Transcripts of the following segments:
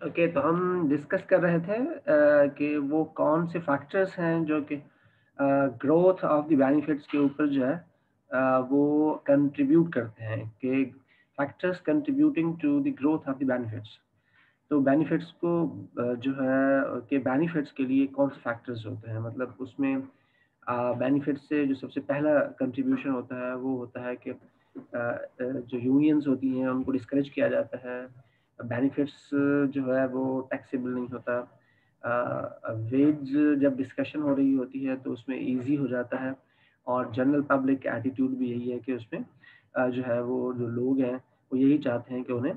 Okay, तो हम discuss कर रहे थे कि वो कौन से फैक्टर्स हैं जो कि ग्रोथ ऑफ द बेनिफिट्स के ऊपर जो है वो कंट्रीब्यूट करते हैं, कि factors contributing to the growth of the benefits. तो बेनिफिट्स को जो है कि बेनिफिट्स के लिए कौन से फैक्टर्स होते हैं, मतलब उसमें बेनिफिट्स से जो सबसे पहला कंट्रीब्यूशन होता है वो होता है कि जो यूनियंस होती हैं उनको डिस्करेज किया जाता है। बेनिफिट्स जो है वो टैक्सेबल नहीं होता। वेज जब डिस्कशन हो रही होती है तो उसमें इजी हो जाता है, और जनरल पब्लिक एटीट्यूड भी यही है कि उसमें जो है वो जो लोग हैं वो यही चाहते हैं कि उन्हें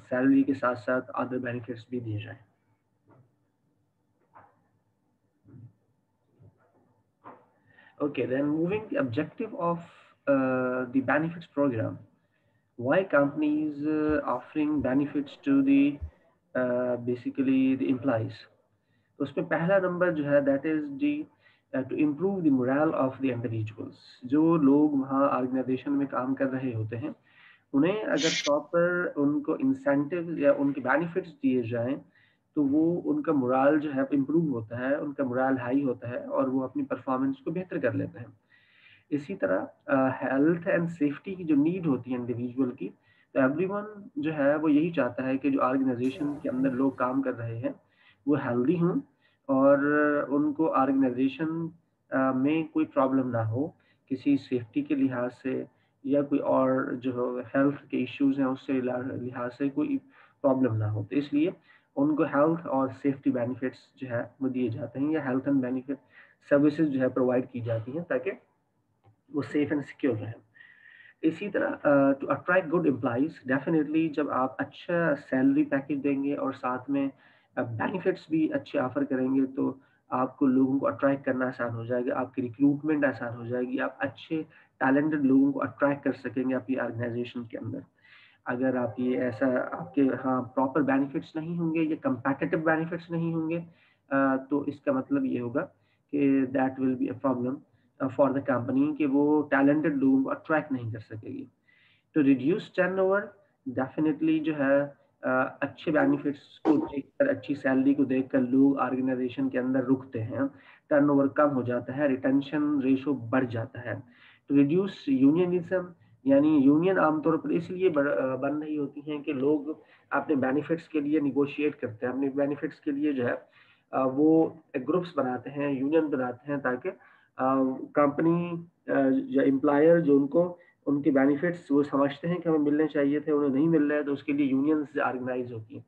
सैलरी के साथ साथ अदर बेनिफिट्स भी दिए जाएं। Okay, then moving the objective of the benefits program. Why companies offering benefits to the basically the employees? तो उसमें पहला नंबर जो है that is the to improve the moral of the individuals. जो लोग वहाँ ऑर्गेनाइजेशन में काम कर रहे होते हैं उन्हें अगर प्रॉपर उनको इंसेंटिव या उनके बेनिफिट्स दिए जाएं तो वो उनका मोरल जो है इम्प्रूव होता है, उनका मोरल हाई होता है और वो अपनी परफॉर्मेंस को बेहतर कर लेते हैं। इसी तरह हेल्थ एंड सेफ्टी की जो नीड होती है इंडिविजुअल की, तो एवरीवन जो है वो यही चाहता है कि जो ऑर्गेनाइजेशन के अंदर लोग काम कर रहे हैं वो हेल्दी हों और उनको ऑर्गेनाइजेशन में कोई प्रॉब्लम ना हो किसी सेफ्टी के लिहाज से, या कोई और जो हेल्थ के इश्यूज हैं उससे लिहाज से कोई प्रॉब्लम ना हो। तो इसलिए उनको हेल्थ और सेफ्टी बेनिफिट्स जो है वो दिए जाते हैं, या हेल्थ एंड बेनिफिट सर्विसेज जो है प्रोवाइड की जाती हैं ताकि वो सेफ एंड सिक्योर रहें। इसी तरह to attract good employees, definitely जब आप अच्छा सैलरी पैकेज देंगे और साथ में बेनिफिट्स भी अच्छे ऑफर करेंगे तो आपको लोगों को अट्रैक्ट करना आसान हो जाएगा, आपकी रिक्रूटमेंट आसान हो जाएगी, आप अच्छे टैलेंटेड लोगों को अट्रैक्ट कर सकेंगे अपनी ऑर्गेनाइजेशन के अंदर। अगर आप ये ऐसा आपके हाँ प्रॉपर बेनिफिट्स नहीं होंगे या कंपैटिटिव बेनिफिट्स नहीं होंगे तो इसका मतलब ये होगा कि that will be a problem for the company कि वो टैलेंटेड लोगों को अट्रैक्ट नहीं कर सकेगी। तो रिड्यूस टर्नओवर, डेफिनेटली जो है अच्छे बेनिफिट्स को देखकर, अच्छी सैलरी को देखकर लोग ऑर्गेनाइजेशन के अंदर रुकते हैं, टर्नओवर कम हो जाता है, रिटेंशन रेशो बढ़ जाता है। तो रिड्यूस यूनियनिज्म, यानी यूनियन आमतौर पर इसलिए बन रही होती हैं कि लोग अपने बेनिफिट्स के लिए निगोशिएट करते हैं, अपने बेनिफिट्स के लिए जो है वो ग्रुप्स बनाते हैं, यूनियन बनाते हैं ताकि कंपनी या एम्प्लॉयर जो उनको उनके बेनिफिट्स वो समझते हैं कि हमें मिलने चाहिए थे उन्हें नहीं मिल रहे हैं, तो उसके लिए यूनियंस ऑर्गेनाइज होती हैं।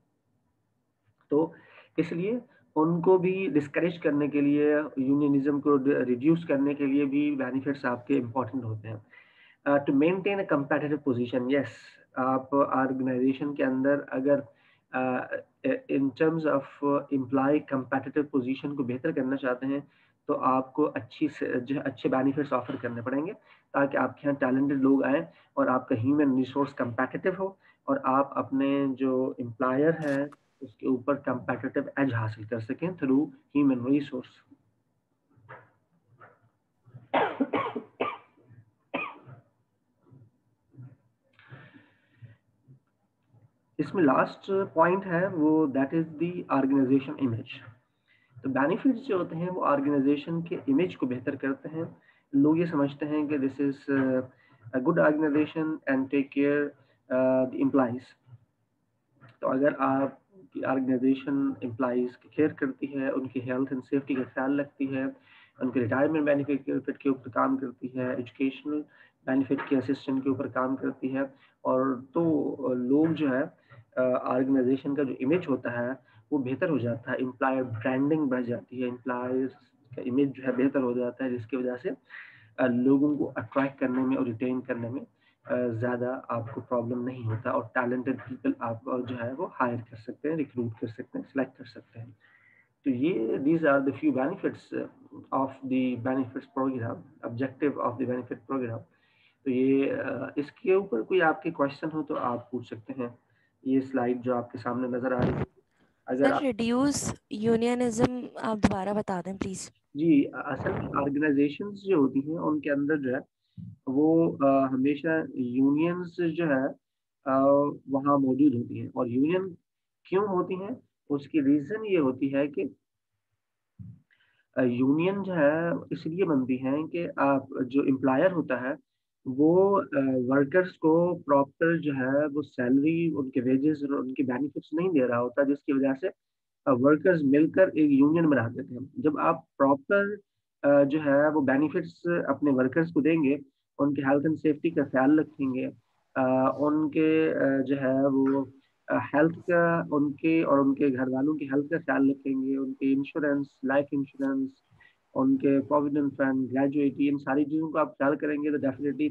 तो इसलिए उनको भी डिस्करेज करने के लिए, यूनियनिज्म को रिड्यूस करने के लिए भी बेनिफिट्स आपके इम्पोर्टेंट होते हैं। To maintain a competitive position, yes, आप ऑर्गेनाइजेशन के अंदर अगर in terms of employee competitive position को बेहतर करना चाहते हैं तो आपको जो अच्छे बेनिफिट्स ऑफर करने पड़ेंगे ताकि आपके यहाँ टैलेंटेड लोग आए और आपका ह्यूमन रिसोर्स कंपेटिटिव हो और आप अपने जो एम्प्लॉयर है उसके ऊपर कंपेटिटिव एज हासिल कर सकें थ्रू ह्यूमन रिसोर्स। इसमें लास्ट पॉइंट है वो that is the organisation image. तो बेनिफिट्स जो होते हैं वो ऑर्गेनाइजेशन के इमेज को बेहतर करते हैं। लोग ये समझते हैं कि this is a good organisation and take care the employees. तो अगर आपकी ऑर्गेनाइजेशन एम्प्लॉइज की केयर करती है, उनकी हेल्थ एंड सेफ्टी का ख्याल रखती है, उनके रिटायरमेंट बेनिफिट के ऊपर काम करती है, एजुकेशनल बेनिफिट के असिस्टेंट के ऊपर काम करती है, और तो लोग जो है ऑर्गेनाइजेशन का जो इमेज होता है वो बेहतर हो जाता है, एम्प्लॉयर ब्रांडिंग बढ़ जाती है, एम्प्लॉयर्स का इमेज जो है बेहतर हो जाता है, जिसकी वजह से लोगों को अट्रैक्ट करने में और रिटेन करने में ज़्यादा आपको प्रॉब्लम नहीं होता, और टैलेंटेड पीपल आप जो है वो हायर कर सकते हैं, रिक्रूट कर सकते हैं, सिलेक्ट कर सकते हैं। तो ये these are the few benefits of the benefits programme, objective of the benefit programme. तो ये इसके ऊपर कोई आपके क्वेश्चन हो तो आप पूछ सकते हैं। ये स्लाइड जो आपके सामने नजर आ रही है, अगर सर आप रिड्यूस यूनियनिज्म आप दोबारा बता दें प्लीज। जी, असल में ऑर्गेनाइजेशंस जो होती हैं उनके अंदर जो है वो हमेशा यूनियंस जो है वहाँ मौजूद होती हैं, और यूनियन क्यों होती हैं? उसकी रीजन ये होती है कि यूनियन जो है इसलिए बनती है कि आप जो एम्प्लॉयर होता है वो वर्कर्स को प्रॉपर जो है वो सैलरी, उनके वेजेस और उनके बेनिफिट्स नहीं दे रहा होता, जिसकी वजह से वर्कर्स मिलकर एक यूनियन बना देते हैं। जब आप प्रॉपर जो है वो बेनिफिट्स अपने वर्कर्स को देंगे, उनके हेल्थ एंड सेफ्टी का ख्याल रखेंगे, उनके जो है वो हेल्थ का, उनके और उनके घर वालों की हेल्थ का ख्याल रखेंगे, उनके इंश्योरेंस, लाइफ इंश्योरेंस, उनके प्रोविडेंट फंड, ग्रेजुएटी, इन सारी चीज़ों का आप ख्याल करेंगे तो डेफिनेटली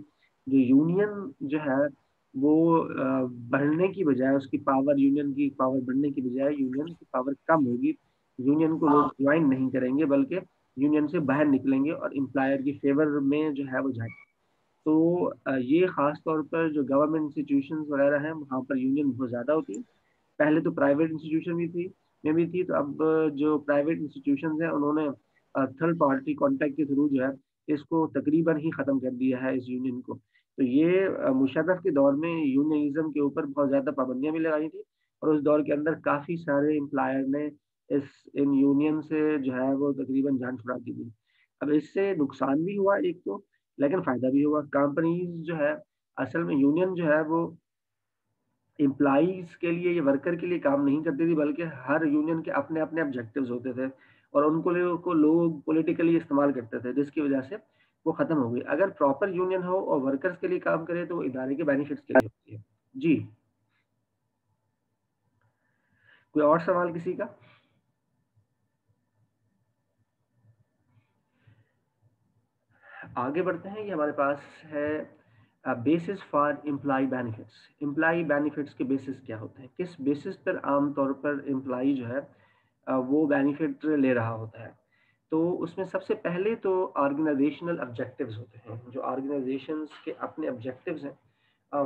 जो यूनियन जो है वो बढ़ने की बजाय, उसकी पावर, यूनियन की पावर बढ़ने की बजाय यूनियन की पावर कम होगी। यूनियन को लोग ज्वाइन नहीं करेंगे बल्कि यूनियन से बाहर निकलेंगे और एम्प्लॉयर की फेवर में जो है वो जाएंगे। तो ये खास तौर पर जो गवर्नमेंट इंस्टीट्यूशंस वगैरह हैं वहाँ पर यूनियन बहुत ज़्यादा होती है। पहले तो प्राइवेट इंस्टीट्यूशन भी थी, तो अब जो प्राइवेट इंस्टीट्यूशंस हैं उन्होंने थर्ड पार्टी कॉन्ट्रैक्ट के थ्रू जो है इसको तकरीबन ही ख़त्म कर दिया है, इस यूनियन को। तो ये मुशर्रफ के दौर में यूनियनिज्म के ऊपर बहुत ज़्यादा पाबंदियां भी लगाई थी, और उस दौर के अंदर काफ़ी सारे एम्प्लॉयर ने इन यूनियन से जो है वो तकरीबन जान छुड़ा दी थी। अब इससे नुकसान भी हुआ एक तो, लेकिन फ़ायदा भी हुआ। कंपनीज जो है, असल में यूनियन जो है वो एम्प्लॉइज के लिए या वर्कर के लिए काम नहीं करती थी, बल्कि हर यूनियन के अपने अपने ऑब्जेक्टिव्स होते थे और उनको लोग पॉलिटिकली इस्तेमाल करते थे, जिसकी वजह से वो खत्म हो गई। अगर प्रॉपर यूनियन हो और वर्कर्स के लिए काम करे तो वो इदारे के बेनिफिट्स के लिए होती है। जी, कोई और सवाल किसी का? आगे बढ़ते हैं। ये हमारे पास है basis for employee benefits. Employee benefits के बेसिस क्या होते हैं, किस बेसिस पर आमतौर पर एम्प्लॉय जो है वो बेनिफिट ले रहा होता है। तो उसमें सबसे पहले तो ऑर्गेनाइजेशनल ऑब्जेक्टिव्स होते हैं। जो ऑर्गेनाइजेशंस के अपने ऑब्जेक्टिव्स हैं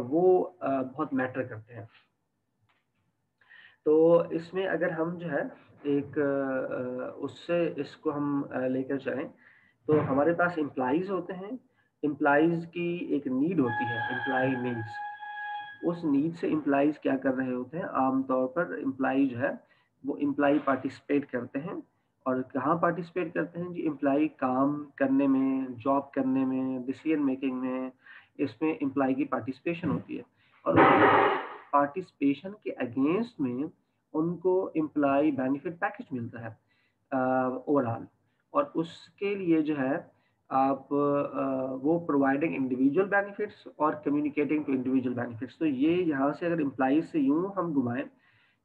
वो बहुत मैटर करते हैं। तो इसमें अगर हम जो है एक उससे इसको हम लेकर चलें, तो हमारे पास एम्प्लॉइज होते हैं। एम्प्लॉइज की एक नीड होती है, एम्प्लॉय नीड्स। उस नीड से एम्प्लॉइज क्या कर रहे होते हैं, आमतौर पर एम्प्लॉय जो है वो एम्प्लॉय पार्टिसिपेट करते हैं। और कहाँ पार्टिसिपेट करते हैं जी? एम्प्लॉय काम करने में, जॉब करने में, डिसीजन मेकिंग में, इसमें एम्प्लॉय की पार्टिसिपेशन होती है। और पार्टिसिपेशन के अगेंस्ट में उनको एम्प्लॉय बेनिफिट पैकेज मिलता है ओवरऑल। और उसके लिए जो है आप वो प्रोवाइडिंग इंडिविजुअल बेनिफिट्स और कम्युनिकेटिंग टू इंडिविजुअल बेनिफिट्स। तो ये यहाँ से अगर एम्प्लॉय से यूं हम घुमाएं,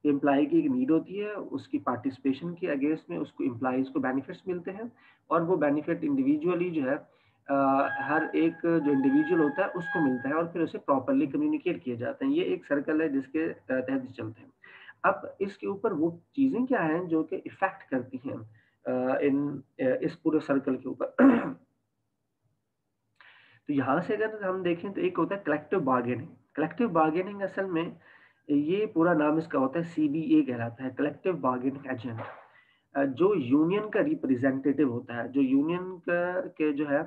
एम्प्लॉय की एक नीड होती है, उसकी पार्टिसिपेशन के अगेंस्ट में उसको एम्प्लॉयज को बेनिफिट्स मिलते हैं, और वो बेनिफिट इंडिविजुअली जो है हर एक जो इंडिविजुअल होता है उसको मिलता है, और फिर उसे प्रॉपरली कम्युनिकेट किए जाते हैं। ये एक सर्कल है जिसके तहत चलते हैं। अब इसके ऊपर वो चीज़ें क्या हैं जो कि इफेक्ट करती हैं इस पूरे सर्कल के ऊपर। तो यहाँ से अगर हम देखें तो एक होता है कलेक्टिव बार्गेनिंग। कलेक्टिव बार्गेनिंग असल में ये पूरा नाम इसका होता है, CBA कहलाता है, कलेक्टिव बार्गेनिंग एजेंट। जो यूनियन का रिप्रेजेंटेटिव होता है, जो यूनियन का के जो है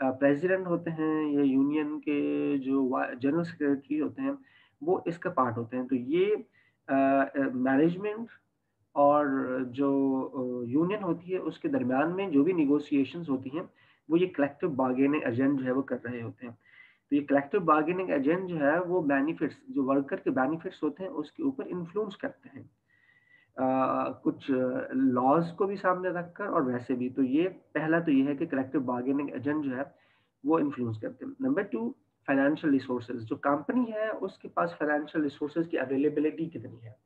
प्रेसिडेंट होते हैं, या यूनियन के जो जनरल सेक्रेटरी होते हैं, वो इसका पार्ट होते हैं। तो ये मैनेजमेंट और जो यूनियन होती है उसके दरमियान में जो भी निगोशिएशंस होती हैं, वो ये कलेक्टिव बार्गेनिंग एजेंट जो है वो कर रहे होते हैं। तो ये कलेक्टिव बार्गेनिंग एजेंट जो है वो बेनिफिट्स, जो वर्कर के बेनिफिट्स होते हैं उसके ऊपर इन्फ्लुएंस करते हैं, कुछ लॉज को भी सामने रखकर और वैसे भी। तो ये पहला तो ये है कि कलेक्टिव बार्गेनिंग एजेंट जो है वो इन्फ्लुएंस करते हैं। Number 2, financial resources. जो कंपनी है उसके पास फाइनेंशियल रिसोर्सेज की अवेलेबिलिटी कितनी है।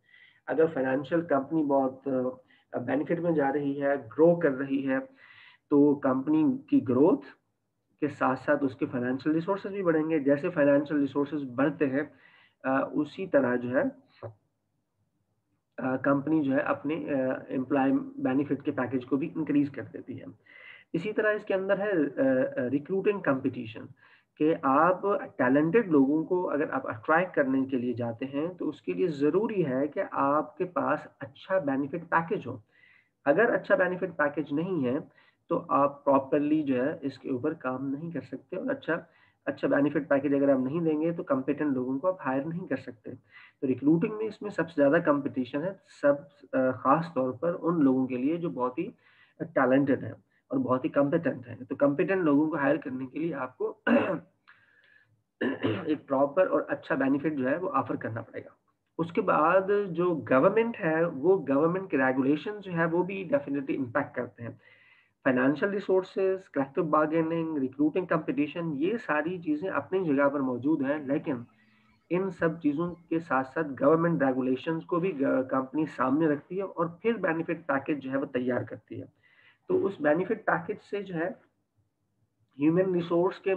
अगर फाइनेंशियल कंपनी बहुत बेनिफिट में जा रही है, ग्रो कर रही है, तो कंपनी की ग्रोथ के साथ साथ उसके फाइनेंशियल रिसोर्सेज भी बढ़ेंगे। जैसे फाइनेंशियल रिसोर्सेज बढ़ते हैं उसी तरह जो है कंपनी जो है अपने एम्प्लॉय बेनिफिट के पैकेज को भी इंक्रीज कर देती है। इसी तरह इसके अंदर है रिक्रूटिंग कंपटीशन, कि आप टैलेंटेड लोगों को अगर आप अट्रैक्ट करने के लिए जाते हैं तो उसके लिए ज़रूरी है कि आपके पास अच्छा बेनिफिट पैकेज हो। अगर अच्छा बेनिफिट पैकेज नहीं है तो आप प्रॉपरली जो है इसके ऊपर काम नहीं कर सकते और अच्छा अच्छा बेनिफिट पैकेज अगर आप नहीं देंगे तो कॉम्पिटेंट लोगों को आप हायर नहीं कर सकते। तो रिक्रूटिंग में इसमें सबसे ज़्यादा कंपटीशन है, सब खास तौर पर उन लोगों के लिए जो बहुत ही टैलेंटेड है और बहुत ही कॉम्पिटेंट है। तो कॉम्पिटेंट लोगों को हायर करने के लिए आपको एक प्रॉपर और अच्छा बेनिफिट जो है वो ऑफर करना पड़ेगा। उसके बाद जो गवर्नमेंट है, वो गवर्नमेंट के रेगुलेशन जो है वो भी डेफिनेटली इम्पैक्ट करते हैं। Financial resources, collective bargaining, recruiting competition, ये सारी चीज़ें अपनी जगह पर मौजूद हैं, लेकिन इन सब चीज़ों के साथ साथ गवर्नमेंट रेगुलेशंस को भी कंपनी सामने रखती है और फिर बेनिफिट पैकेज जो है वो तैयार करती है। तो उस बेनिफिट पैकेज से जो है ह्यूमन रिसोर्स के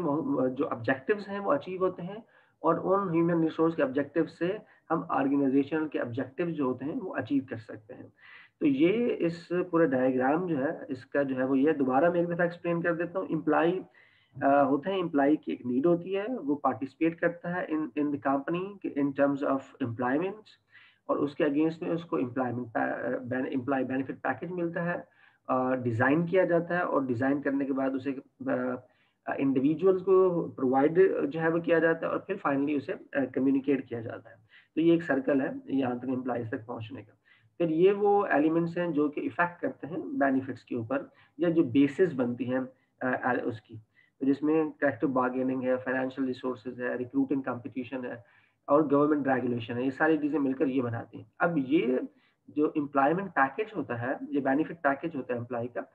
जो ऑब्जेक्टिव्स हैं वो अचीव होते हैं, और उन ह्यूमन रिसोर्स के ऑब्जेक्टिव से हम ऑर्गेनाइजेशन के ऑब्जेक्टिव जो होते हैं वो अचीव कर सकते हैं। तो ये इस पूरा डायग्राम जो है इसका जो है वो ये दोबारा मैं एक दफ़ा एक्सप्लेन कर देता हूँ। एम्प्लॉय होते हैं, एम्प्लॉय की एक नीड होती है, वो पार्टिसिपेट करता है in in the company in terms of employment, और उसके अगेंस्ट में उसको एम्प्लॉय बेनिफिट पैकेज मिलता है, डिज़ाइन किया जाता है, और डिज़ाइन करने के बाद उसे इंडिविजुअल्स को प्रोवाइड जो है वो किया जाता है, और फिर फाइनली उसे कम्युनिकेट किया जाता है। तो ये एक सर्कल है यहाँ तक एम्प्लॉयज तक पहुँचने का। फिर ये वो एलिमेंट्स हैं जो कि इफेक्ट करते हैं बेनिफिट्स के ऊपर, या जो बेसिस बनती हैं उसकी, तो जिसमें कलेक्टिव बार्गेनिंग है, फाइनेंशियल रिसोर्सेज है, रिक्रूटिंग कंपटीशन है, और गवर्नमेंट रेगुलेशन है। ये सारी चीज़ें मिलकर ये बनाती हैं। अब ये जो एम्प्लॉयमेंट पैकेज होता है, ये बेनिफिट पैकेज होता है एम्प्लॉय का,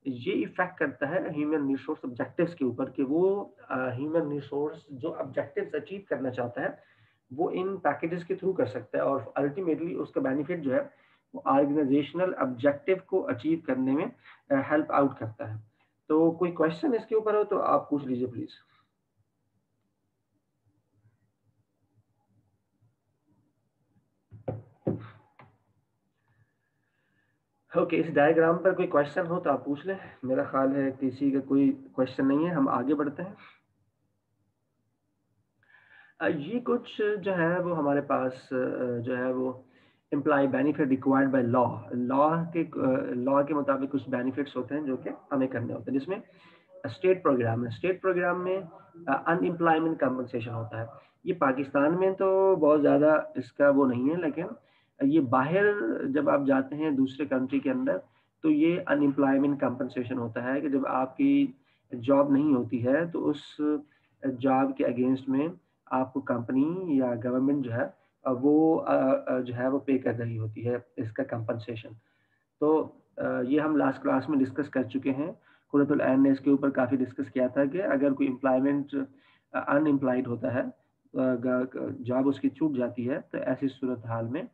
ये इफेक्ट करता है ह्यूमन रिसोर्स ऑब्जेक्टिव्स के ऊपर, कि वो ह्यूमन रिसोर्स जो ऑब्जेक्टिव्स अचीव करना चाहता है वो इन पैकेजेस के थ्रू कर सकता है, और अल्टीमेटली उसका बेनिफिट जो है वो ऑर्गेनाइजेशनल ऑब्जेक्टिव को अचीव करने में हेल्प आउट करता है। तो कोई क्वेश्चन इसके ऊपर हो तो आप पूछ लीजिए प्लीज। ओके, इस डायग्राम पर कोई क्वेश्चन हो तो आप पूछ लें। मेरा ख्याल है किसी का कोई क्वेश्चन नहीं है, हम आगे बढ़ते हैं। ये कुछ जो है वो हमारे पास जो है वो employee benefit required by law, law के मुताबिक कुछ बेनिफिट्स होते हैं जो कि हमें करने होते हैं, जिसमें स्टेट प्रोग्राम है। स्टेट प्रोग्राम में अनएम्प्लॉयमेंट कंपनसेशन होता है। ये पाकिस्तान में तो बहुत ज़्यादा इसका वो नहीं है, लेकिन ये बाहर जब आप जाते हैं दूसरे कंट्री के अंदर, तो ये अनएम्प्लॉयमेंट कंपनसेशन होता है कि जब आपकी जॉब नहीं होती है तो उस जॉब के अगेंस्ट में आपको कंपनी या गवर्नमेंट जो है वो जो है वो पे कर रही होती है इसका कंपनसेशन। तो ये हम लास्ट क्लास में डिस्कस कर चुके हैं। कुरतुल ऐन ने इसके ऊपर काफ़ी डिस्कस किया था कि अगर कोई एम्प्लॉयमेंट अनएम्प्लॉयड होता है, जॉब उसकी छूट जाती है, तो ऐसी सूरत हाल में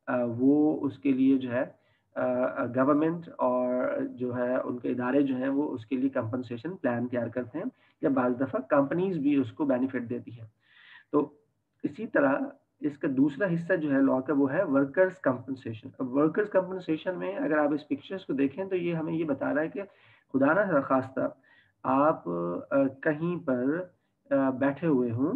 वो उसके लिए जो है गवर्नमेंट और जो है उनके इदारे जो हैं वो उसके लिए कंपनसेशन प्लान तैयार करते हैं, या बाज़ दफ़ा कंपनीज भी उसको बेनिफिट देती हैं। तो इसी तरह इसका दूसरा हिस्सा जो है लॉ का वो है वर्कर्स कंपनसेशन। अब वर्कर्स कंपनसेशन में अगर आप इस पिक्चर्स को देखें तो ये हमें ये बता रहा है कि खुदा ना खास्ता आप कहीं पर बैठे हुए हों,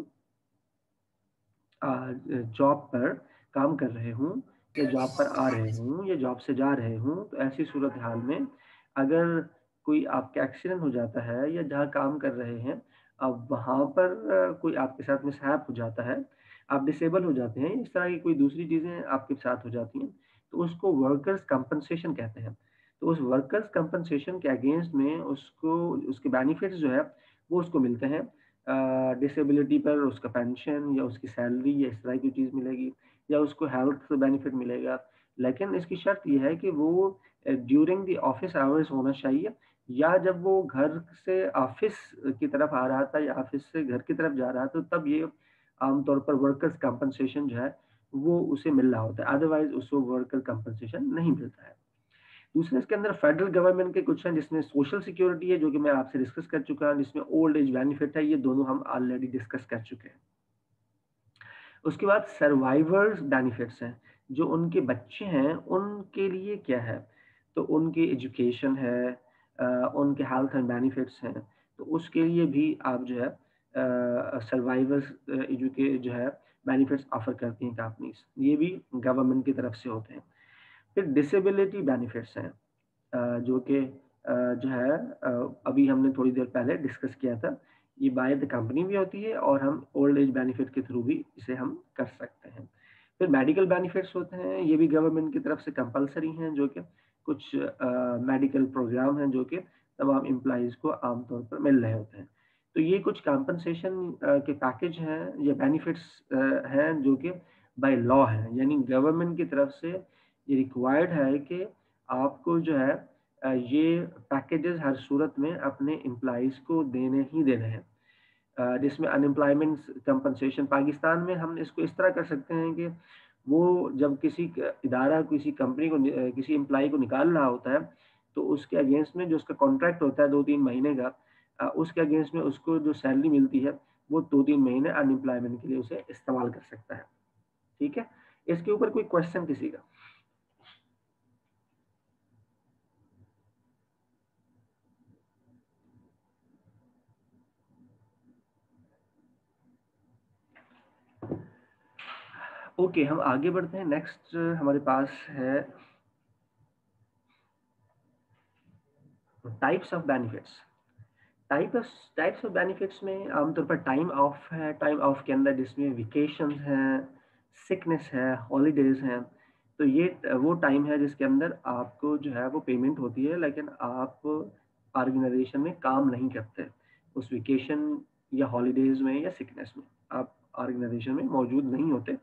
जॉब पर काम कर रहे हों, या जॉब पर आ रहे हों, या जॉब से जा रहे हों, तो ऐसी सूरत हाल में अगर कोई आपका एक्सीडेंट हो जाता है, या जहाँ काम कर रहे हैं अब वहाँ पर कोई आपके साथ मिसहैप हो जाता है, आप डिसेबल हो जाते हैं, इस तरह की कोई दूसरी चीज़ें आपके साथ हो जाती हैं, तो उसको वर्कर्स कंपनसेशन कहते हैं। तो उस वर्कर्स कंपनसेशन के अगेंस्ट में उसको उसके बेनिफिट्स जो है वो उसको मिलते हैं। डिसेबिलिटी पर उसका पेंशन या उसकी सैलरी या इस तरह की चीज़ मिलेगी, या उसको हेल्थ बेनिफिट मिलेगा। लेकिन इसकी शर्त ये है कि वो ड्यूरिंग द ऑफिस आवर्स होना चाहिए, या जब वो घर से ऑफिस की तरफ आ रहा था या ऑफिस से घर की तरफ जा रहा था, तो तब ये आमतौर पर वर्कर्स कंपनसेशन जो है वो उसे मिल रहा होता है, अदरवाइज उसको वर्कर कंपनसेशन नहीं मिलता है। दूसरे इसके अंदर फेडरल गवर्नमेंट के कुछ हैं, जिसमें सोशल सिक्योरिटी है जो कि मैं आपसे डिस्कस कर चुका हूँ, जिसमें ओल्ड एज बेनिफिट है, ये दोनों हम ऑलरेडी डिस्कस कर चुके हैं। उसके बाद सर्वाइवर्स बेनिफिट्स हैं, जो उनके बच्चे हैं उनके लिए क्या है, तो उनकी एजुकेशन है, उनके हेल्थ एंड बेनिफिट्स हैं, तो उसके लिए भी आप जो है सर्वाइवर्स एजुके जो है बेनिफिट्स ऑफर करती हैं कंपनीज, ये भी गवर्नमेंट की तरफ से होते हैं। फिर डिसेबिलिटी बेनिफिट्स हैं, जो कि जो है अभी हमने थोड़ी देर पहले डिस्कस किया था ये बाय द कंपनी भी होती है और हम ओल्ड एज बेनिफिट के थ्रू भी इसे हम कर सकते हैं। फिर मेडिकल बेनिफिट्स होते हैं, ये भी गवर्नमेंट की तरफ से कंपलसरी हैं, जो कि कुछ मेडिकल प्रोग्राम हैं जो कि तमाम एम्प्लॉइज़ को आमतौर पर मिल रहे होते हैं। तो ये कुछ कंपनसेशन के पैकेज हैं या बेनिफिट्स हैं जो कि बाय लॉ हैं, यानी गवर्नमेंट की तरफ से ये रिक्वायर्ड है कि आपको जो है ये पैकेजेस हर सूरत में अपने एम्प्लॉइज़ को देने ही देने हैं। जिसमें अनएम्प्लॉयमेंट कंपनसेशन पाकिस्तान में हम इसको इस तरह कर सकते हैं कि वो जब किसी इदारा किसी कंपनी को किसी एम्प्लॉय को निकाल रहा होता है, तो उसके अगेंस्ट में जो उसका कॉन्ट्रैक्ट होता है 2-3 महीने का, उसके अगेंस्ट में उसको जो सैलरी मिलती है वो 2-3 महीने अनएम्प्लॉयमेंट के लिए उसे इस्तेमाल कर सकता है। ठीक है, इसके ऊपर कोई क्वेश्चन किसी का? ओके, हम आगे बढ़ते हैं। नेक्स्ट हमारे पास है types of benefits. Types types of benefits में आमतौर पर टाइम ऑफ है, टाइम ऑफ के अंदर जिसमें वेकेशन है, सिकनेस है, हॉलीडेज हैं। तो ये वो टाइम है जिसके अंदर आपको जो है वो पेमेंट होती है, लेकिन आप ऑर्गेनाइजेशन में काम नहीं करते। उस वेकेशन या हॉलीडेज में या सिकनेस में आप ऑर्गेनाइजेशन में मौजूद नहीं होते,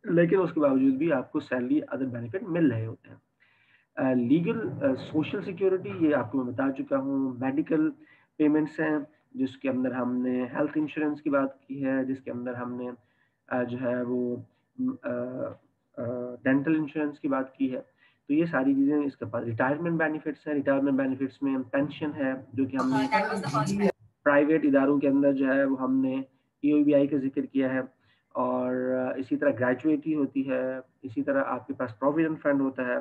लेकिन उसके बावजूद भी आपको सैलरी अदर बेनिफिट मिल रहे होते हैं। लीगल सोशल सिक्योरिटी, ये आपको मैं बता चुका हूँ। मेडिकल पेमेंट्स हैं जिसके अंदर हमने हेल्थ इंश्योरेंस की बात की है, जिसके अंदर हमने जो है वो डेंटल इंश्योरेंस की बात की है। तो ये सारी चीज़ें इसके पास रिटायरमेंट बेनिफिट्स हैं। रिटायरमेंट बेनिफिट्स में पेंशन है जो कि हमने प्राइवेट इदारों के अंदर जो है वो हमने ईओबीआई का जिक्र किया है। और इसी तरह ग्रेजुएटी होती है, इसी तरह आपके पास प्रोविडेंट फंड होता है।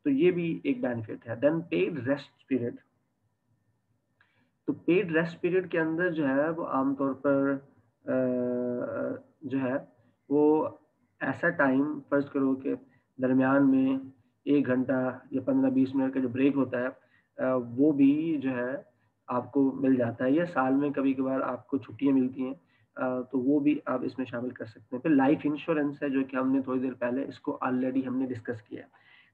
तो ये भी एक बेनिफिट है। Then paid rest period. तो पेड रेस्ट पीरियड के अंदर जो है वो आमतौर पर जो है वो ऐसा टाइम फर्ज करो कि दरमियान में 1 घंटा या 15-20 मिनट का जो ब्रेक होता है, वो भी जो है आपको मिल जाता है, या साल में कभी कभार आपको छुट्टियां मिलती हैं, तो वो भी आप इसमें शामिल कर सकते हैं। फिर लाइफ इंश्योरेंस है जो कि हमने थोड़ी देर पहले इसको ऑलरेडी हमने डिस्कस किया है।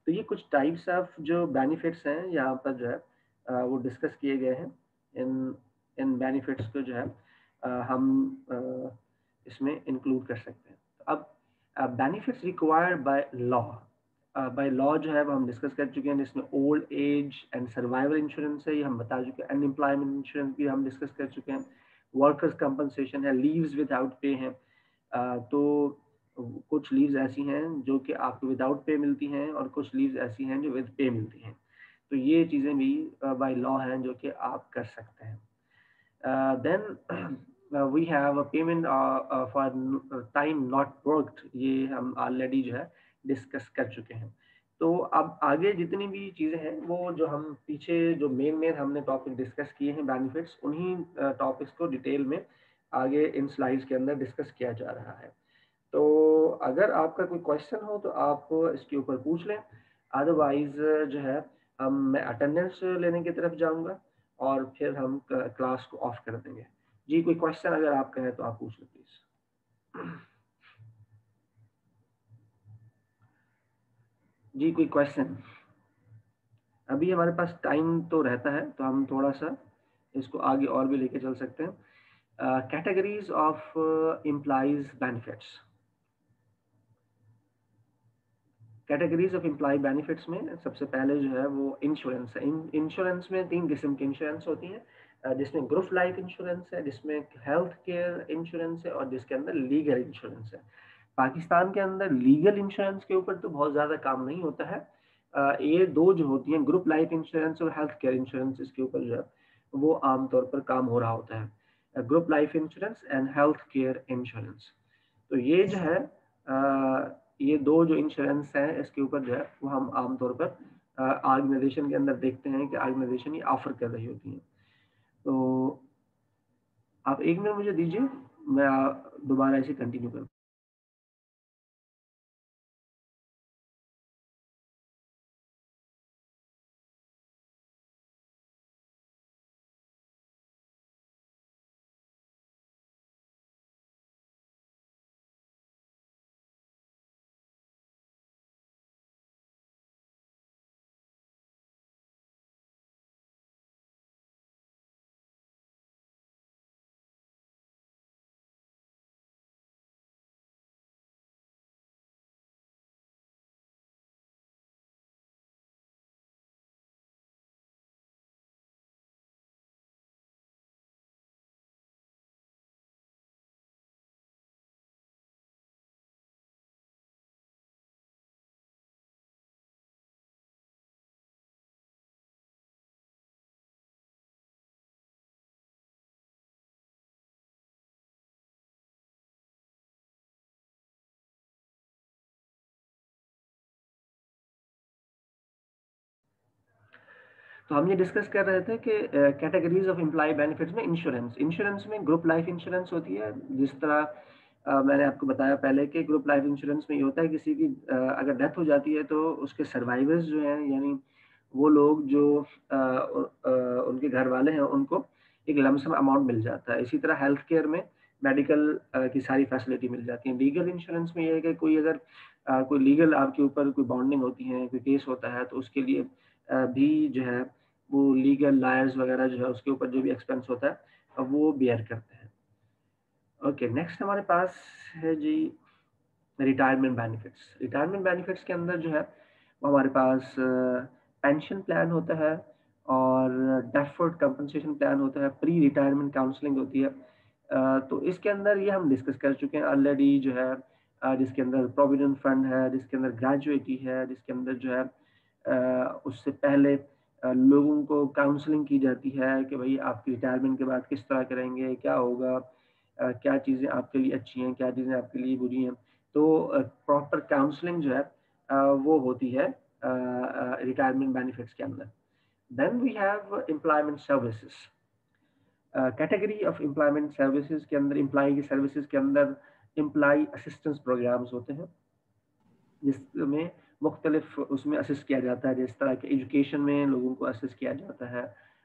तो ये कुछ टाइप्स ऑफ जो बेनिफिट्स हैं यहाँ पर जो है वो डिस्कस किए गए हैं। इन इन बेनिफिट्स को जो है हम इसमें इंक्लूड कर सकते हैं। तो अब बेनिफिट्स रिक्वायर्ड बाय लॉ जो है वो हम डिस्कस कर चुके हैं, जिसमें old age and survival insurance है, ये हम बता चुके हैं। अनएम्प्लॉयमेंट इंश्योरेंस भी हम डिस्कस कर चुके हैं। वर्कर्स कंपनसेशन है, लीव्स विदाउट पे हैं। तो कुछ लीव्स ऐसी हैं जो कि आपको विदाउट पे मिलती हैं और कुछ लीव्स ऐसी हैं जो विद पे मिलती हैं। तो ये चीज़ें भी बाय लॉ हैं जो कि आप कर सकते हैं। Then we have a payment for time not worked, ये हम ऑलरेडी जो है डिस्कस कर चुके हैं। तो अब आगे जितनी भी चीज़ें हैं वो जो हम पीछे जो मेन हमने टॉपिक डिस्कस किए हैं बेनिफिट्स, उन्हीं टॉपिक्स को डिटेल में आगे इन स्लाइड्स के अंदर डिस्कस किया जा रहा है। तो अगर आपका कोई क्वेश्चन हो तो आप इसके ऊपर पूछ लें। अदरवाइज जो है मैं अटेंडेंस लेने की तरफ जाऊंगा और फिर हम क्लास को ऑफ कर देंगे। जी, कोई क्वेश्चन अगर आपका है तो आप पूछ लें प्लीज। जी, कोई क्वेश्चन? अभी हमारे पास टाइम तो रहता है तो हम थोड़ा सा इसको आगे और भी लेके चल सकते हैं। Categories of employees benefits. Categories of employee benefits में सबसे पहले जो है वो इंश्योरेंस है। इंश्योरेंस में 3 किस्म की इंश्योरेंस होती हैं, जिसमें ग्रुप लाइफ इंश्योरेंस है, जिसमें हेल्थ केयर इंश्योरेंस है और जिसके अंदर लीगल इंश्योरेंस है। पाकिस्तान के अंदर लीगल इंश्योरेंस के ऊपर तो बहुत ज़्यादा काम नहीं होता है। ये दो जो होती हैं, ग्रुप लाइफ इंश्योरेंस और हेल्थ केयर इंश्योरेंस, इसके ऊपर जो है वो आमतौर पर काम हो रहा होता है। Group life insurance and health care insurance. तो ये जो है ये दो जो इंश्योरेंस हैं इसके ऊपर जो है वो हम आमतौर पर ऑर्गेनाइजेशन के अंदर देखते हैं कि ऑर्गेनाइजेशन ये ऑफर कर रही होती हैं। तो आप 1 मिनट मुझे दीजिए, मैं दोबारा इसे कंटिन्यू करूँ। तो हम ये डिस्कस कर रहे थे कि कैटेगरीज ऑफ एम्प्लॉय बेनिफिट्स में इंश्योरेंस में ग्रुप लाइफ इंश्योरेंस होती है। जिस तरह मैंने आपको बताया पहले कि ग्रुप लाइफ इंश्योरेंस में ये होता है किसी की अगर डेथ हो जाती है तो उसके सर्वाइवर्स जो हैं, यानी वो लोग जो उनके घर वाले हैं, उनको एक लमसम अमाउंट मिल जाता है। इसी तरह हेल्थ केयर में मेडिकल की सारी फैसिलिटी मिल जाती है। लीगल इंश्योरेंस में ये है कि कोई अगर कोई लीगल आपके ऊपर कोई बॉन्डिंग होती है, कोई केस होता है, तो उसके लिए भी जो है वो लीगल लायर्स वगैरह जो है उसके ऊपर जो भी एक्सपेंस होता है अब वो बेयर करते हैं। ओके, नेक्स्ट हमारे पास है जी रिटायरमेंट बेनिफिट्स। रिटायरमेंट बेनिफिट्स के अंदर जो है वो हमारे पास पेंशन प्लान होता है और डेफर्ड कंपनसेशन प्लान होता है, प्री रिटायरमेंट काउंसलिंग होती है। तो इसके अंदर ये हम डिस्कस कर चुके हैं ऑलरेडी जो है, जिसके अंदर प्रोविडेंट फंड है, जिसके अंदर ग्रेजुएटी है, जिसके अंदर जो है उससे पहले लोगों को काउंसलिंग की जाती है कि भाई आपकी रिटायरमेंट के बाद किस तरह करेंगे, क्या होगा, क्या चीज़ें आपके लिए अच्छी हैं, क्या चीज़ें आपके लिए बुरी हैं। तो प्रॉपर काउंसलिंग जो है वो होती है रिटायरमेंट बेनिफिट्स के अंदर। Then we have employment services. Category of employment services के अंदर, एम्प्लॉय की सर्विसेज के अंदर एम्प्लॉय असिस्टेंस प्रोग्राम्स होते हैं, जिसमें मुख्तलिफ उसमें असिस्ट किया जाता है। जिस तरह के एजुकेशन में लोगों को असिस्ट किया जाता है,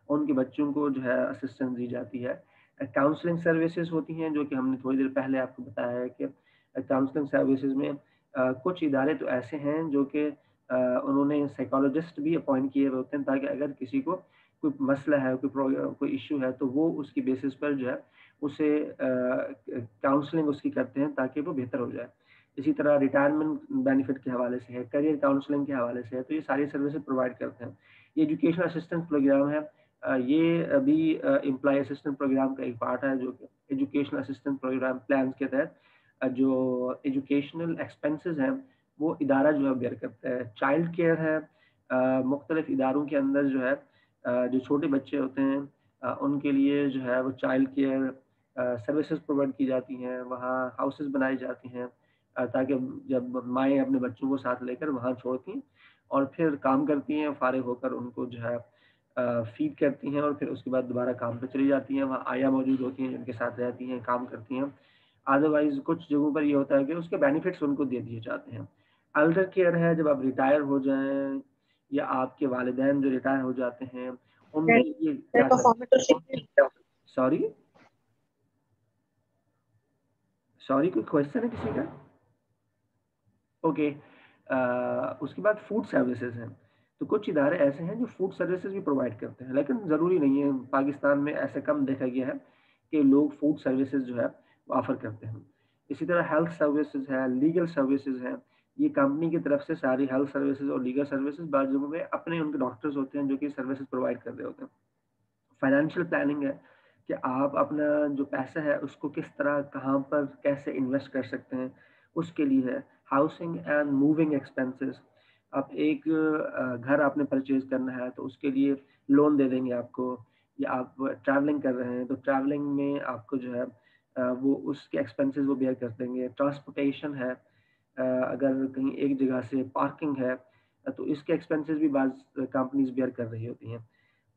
उनके बच्चों को जो है असिस्टेंस दी जाती है। काउंसलिंग सर्विसेज होती हैं, जो कि हमने थोड़ी देर पहले आपको बताया है कि काउंसलिंग सर्विसेज में कुछ इदारे तो ऐसे हैं जो कि उन्होंने साइकोलॉजिस्ट भी अपॉइंट किए हुए होते हैं, ताकि अगर किसी को कोई मसला है, कोई इशू है, तो वो उसकी बेसिस पर जो है उसे काउंसलिंग उसकी करते हैं ताकि वो बेहतर हो जाए। इसी तरह रिटायरमेंट बेनिफिट के हवाले से है, करियर काउंसलिंग के हवाले से है, तो ये सारी सर्विसेज प्रोवाइड करते हैं। ये एजुकेशन असिस्टेंस प्रोग्राम है, ये अभी एम्प्लॉय असिस्टेंट प्रोग्राम का एक पार्ट है, जो कि एजुकेशन असिस्टेंट प्रोग्राम प्लान के तहत जो एजुकेशनल एक्सपेंसेस हैं वो इदारा जो है बेयर करता है। चाइल्ड केयर है, मुख्तलिफ इदारों के अंदर जो है जो छोटे बच्चे होते हैं उनके लिए जो है वो चाइल्ड केयर सर्विसेज प्रोवाइड की जाती हैं। वहाँ हाउसेस बनाई जाती हैं ताकि जब माएँ अपने बच्चों को साथ लेकर वहाँ छोड़ती हैं और फिर काम करती हैं, फारिग होकर उनको जो है फीड करती हैं और फिर उसके बाद दोबारा काम पे चली जाती हैं। वहाँ आया मौजूद होती हैं जिनके साथ रहती हैं, काम करती हैं। अदरवाइज कुछ जगहों पर ये होता है कि उसके बेनिफिट्स उनको दे दिए जाते हैं। एल्डर केयर है, जब आप रिटायर हो जाएं या आपके वालिदैन जो रिटायर हो जाते हैं उनके लिए क्या सॉरी सॉरी कोई क्वेश्चन है किसी का? ओके, उसके बाद फूड सर्विसेज हैं। तो कुछ इदारे ऐसे हैं जो फूड सर्विसेज भी प्रोवाइड करते हैं, लेकिन ज़रूरी नहीं है। पाकिस्तान में ऐसे कम देखा गया है कि लोग फूड सर्विसेज जो है वो ऑफर करते हैं। इसी तरह हेल्थ सर्विसेज है, लीगल सर्विसेज है। ये कंपनी की तरफ से सारी हेल्थ सर्विसेज और लीगल सर्विसेज बाद जगहों में अपने उनके डॉक्टर्स होते हैं जो कि सर्विसेज प्रोवाइड कर रहे होते हैं। फाइनेंशियल प्लानिंग है कि आप अपना जो पैसा है उसको किस तरह, कहाँ पर, कैसे इन्वेस्ट कर सकते हैं, उसके लिए है। हाउसिंग एंड मूविंग एक्सपेंसेस, आप एक घर आपने परचेज करना है तो उसके लिए लोन दे देंगे आपको, या आप ट्रैवलिंग कर रहे हैं तो ट्रैवलिंग में आपको जो है वो उसके एक्सपेंसेस वो बेयर कर देंगे। ट्रांसपोर्टेशन है, अगर कहीं एक जगह से पार्किंग है तो इसके एक्सपेंसेस भी बाज़ कंपनीज बेयर कर रही होती हैं।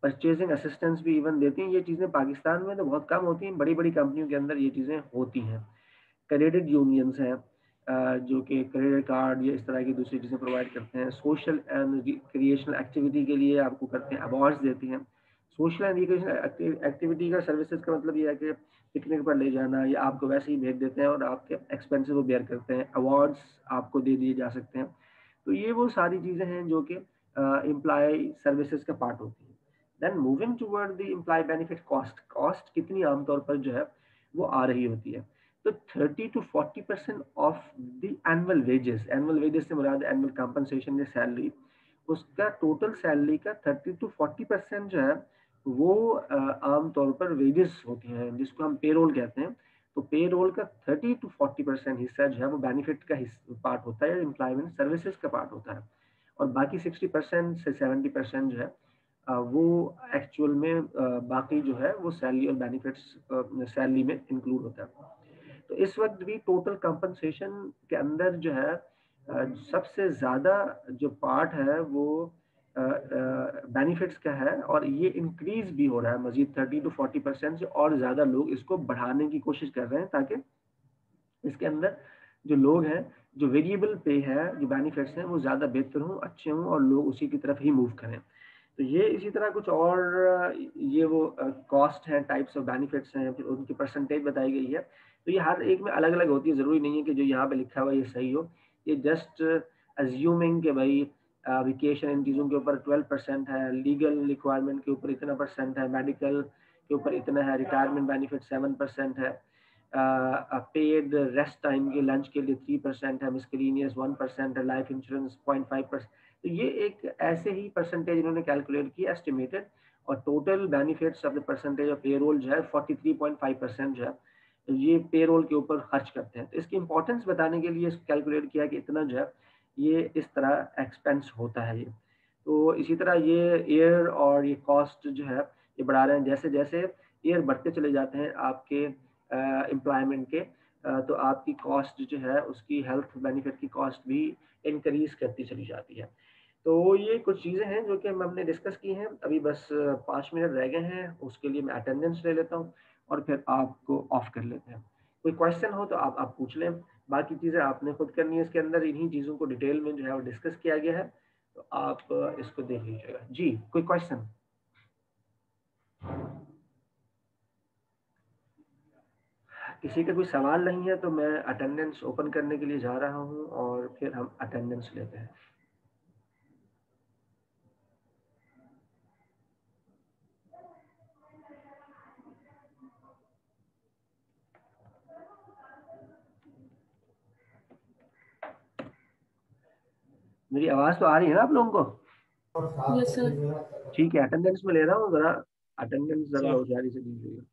परचेजिंग असिस्टेंस भी इवन देती हैं। ये चीज़ें पाकिस्तान में तो बहुत कम होती हैं, बड़ी बड़ी कंपनियों के अंदर ये चीज़ें होती हैं। क्रेडिट यूनियंस हैं जो कि क्रेडिट कार्ड या इस तरह की दूसरी चीज़ें प्रोवाइड करते हैं। सोशल एंड रिक्रिएशनल एक्टिविटी के लिए आपको करते हैं, अवार्ड्स देती हैं। सोशल एंड रिक्रिएशनल एक्टिविटी का सर्विसेज का मतलब ये है कि पिकनिक पर ले जाना, या आपको वैसे ही भेज देते हैं और आपके एक्सपेंसेस वो बेयर करते हैं। अवार्ड्स आपको दे दिए जा सकते हैं। तो ये वो सारी चीज़ें हैं जो कि एम्प्लॉय सर्विसेज का पार्ट होती हैं। Then moving toward the employee benefit cost, cost कितनी आमतौर पर जो है वो आ रही होती है। तो 30 to 40% of the annual wages से मुराद एनुअल कंपनसेशन या सैलरी, उसका टोटल सैलरी का 30 to 40% जो है वो आमतौर पर वेजेस होती हैं, जिसको हम पेरोल कहते हैं। तो पेरोल का 30 to 40% हिस्सा जो है वो बेनिफिट का पार्ट होता है, एम्प्लॉयमेंट सर्विसेज का पार्ट होता है। और बाकी 60% से 70% जो है वो एक्चुअल में बाकी जो है वो सैलरी और बेनिफिट्स सैलरी में इंक्लूड होता है। तो इस वक्त भी टोटल कंपनसेशन के अंदर जो है सबसे ज़्यादा जो पार्ट है वो बेनिफिट्स का है और ये इंक्रीज भी हो रहा है मजीद 30 to 40% से और ज़्यादा लोग इसको बढ़ाने की कोशिश कर रहे हैं ताकि इसके अंदर जो लोग हैं जो वेरिएबल पे है जो बेनिफिट्स हैं वो ज़्यादा बेहतर हों अच्छे हों और लोग उसी की तरफ ही मूव करें। तो ये इसी तरह कुछ और ये वो कॉस्ट है टाइप्स ऑफ बेनिफिट्स हैं फिर उनकी परसेंटेज बताई गई है। तो ये हर एक में अलग अलग होती है ज़रूरी नहीं है कि जो यहाँ पे लिखा हुआ है ये सही हो। ये जस्ट अज्यूमिंग कि भाई वेकेशन इन चीज़ों के ऊपर 12% है लीगल रिक्वायरमेंट के ऊपर इतना परसेंट है मेडिकल के ऊपर इतना है रिटायरमेंट बेनिफिट 7% है पेड रेस्ट टाइम के लंच के लिए 3% है मिसकेलिनियस 1% है लाइफ इंश्योरेंस 0.5%। तो ये एक ऐसे ही परसेंटेज इन्होंने कैलकुलेट किया एस्टिमेटेड और total benefits of the percentage of payroll जो है 43.5% जो है ये पेरोल के ऊपर खर्च करते हैं। तो इसकी इंपॉर्टेंस बताने के लिए कैलकुलेट किया कि इतना जो है ये इस तरह एक्सपेंस होता है ये। तो इसी तरह ये एयर और ये कॉस्ट जो है ये बढ़ा रहे हैं जैसे जैसे एयर बढ़ते चले जाते हैं आपके एम्प्लॉयमेंट के तो आपकी कॉस्ट जो है उसकी हेल्थ बेनिफिट की कॉस्ट भी इंक्रीज करती चली जाती है। तो ये कुछ चीज़ें हैं जो कि हमने डिस्कस की हैं अभी बस 5 मिनट रह गए हैं उसके लिए मैं अटेंडेंस ले लेता हूँ और फिर आपको ऑफ कर लेते हैं। कोई क्वेश्चन हो तो आप पूछ लें बाकी चीज़ें आपने खुद करनी है इसके अंदर इन्हीं चीज़ों को डिटेल में जो है वो डिस्कस किया गया है तो आप इसको देख लीजिएगा। जी कोई क्वेश्चन? किसी का कोई सवाल नहीं है तो मैं अटेंडेंस ओपन करने के लिए जा रहा हूँ और फिर हम अटेंडेंस लेते हैं। मेरी आवाज़ तो आ रही है ना आप लोगों को? Yes sir. ठीक है अटेंडेंस में ले रहा हूँ ज़रा अटेंडेंस ज़रा होशियारी से दीजिएगा।